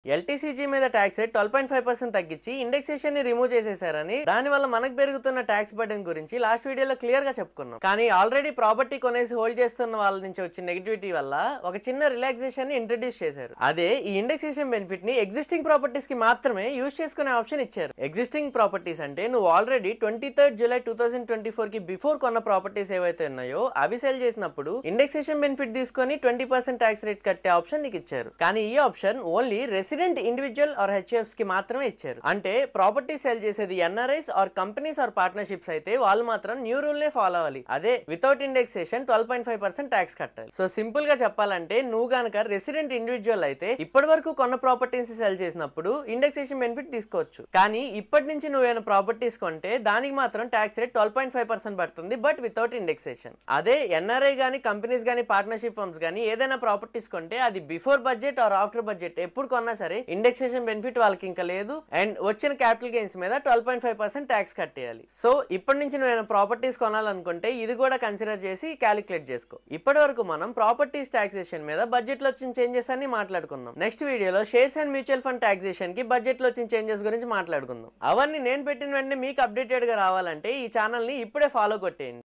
LTCG మీద tax rate 12.5% తగ్గించి indexation ని రిమూవ్ చేసేసారని, దానివల్ల మనకు పెరుగుతున్న ట్యాక్స్ బర్డెన్ గురించి లాస్ట్ వీడియోలో క్లియర్ గా చెప్పుకున్నాం. కానీ ఆల్రెడీ ప్రాపర్టీ కొనేసి హోల్డ్ చేస్తున్న వాళ్ళ నుంచి వచ్చిన నెగిటివిటీ వల్ల ఒక చిన్న రిలాక్సేషన్ ని ఇంట్రడ్యూస్ చేశారు. అదే ఈ ఇండెక్సేషన్ బెనిఫిట్ ని ఎగ్జిస్టింగ్ ప్రాపర్టీస్ కి మాత్రమే యూజ్ చేసుకునే ఆప్షన్ ఇచ్చారు. ఎగ్జిస్టింగ్ ప్రాపర్టీస్ అంటే నువ్వు ఆల్రెడీ 23 జూలై 2024 కి బిఫోర్ కొన్న ప్రాపర్టీస్ ఏవైతే ఉన్నాయో అవి సెల్ చేసినప్పుడు ఇండెక్సేషన్ బెనిఫిట్ తీసుకొని 20% ట్యాక్స్ రేట్ కట్టే ఆప్షన్ నీకు ఇచ్చారు. కానీ ఈ option only resident individual or HUFs కి మాత్రమే ఇచ్చారు. అంటే ప్రాపర్టీ సెల్ చేసేది NRIs or companies or partnerships అయితే వాళ్ళు మాత్రం న్యూ రూల్ నే ఫాలో అవ్వాలి. అదే వితౌట్ ఇండెక్సేషన్ 12.5% ట్యాక్స్ కట్టాలి. సో సింపుల్ గా చెప్పాలంటే నువ్వు గనక రెసిడెంట్ ఇండివిజువల్ అయితే ఇప్పటి వరకు కొన్న ప్రాపర్టీస్ సెల్ చేసినప్పుడు ఇండెక్సేషన్ బెనిఫిట్ తీసుకోవచ్చు. కానీ ఇప్పటి నుంచి నువ్వేమైనా ప్రాపర్టీస్ కొంటే దానికి మాత్రం ట్యాక్స్ రేట్ 12.5% పడుతుంది, బట్ వితౌట్ ఇండెక్సేషన్. అదే ఎన్ఆర్ఐ గానీ కంపెనీస్ గానీ పార్ట్నర్షిప్ ఫర్మ్స్ గానీ ఏదైనా ప్రాపర్టీస్ కొంటే అది before budget or after budget ఎప్పుడు కొన్నా సరే ఇండెక్సేషన్ బెనిఫిట్ వాళ్ళకి ఇంకా లేదు. అండ్ వచ్చిన క్యాపిటల్ గెయిన్స్ మీద 12.5% ట్యాక్స్ కట్టేయాలి. సో ఇప్పటి నుంచి నువ్వు ప్రాపర్టీస్ కొనాలనుకుంటే ఇది కూడా కన్సిడర్ చేసి క్యాలిక్యులేట్ చేసుకో. ఇప్పటి వరకు మనం ప్రాపర్టీస్ టాక్సేషన్ మీద బడ్జెట్ లో వచ్చిన చేంజెస్ అన్ని మాట్లాడుకున్నాం. నెక్స్ట్ వీడియోలో shares and mutual fund taxation కి బడ్జెట్ లో వచ్చిన చేంజెస్ గురించి మాట్లాడుకుందాం. అవన్నీ నేను పెట్టిన వెంటనే మీకు అప్డేటెడ్ గా రావాలంటే ఈ ఛానల్ ని ఇప్పుడే ఫాలో కొట్టేయండి.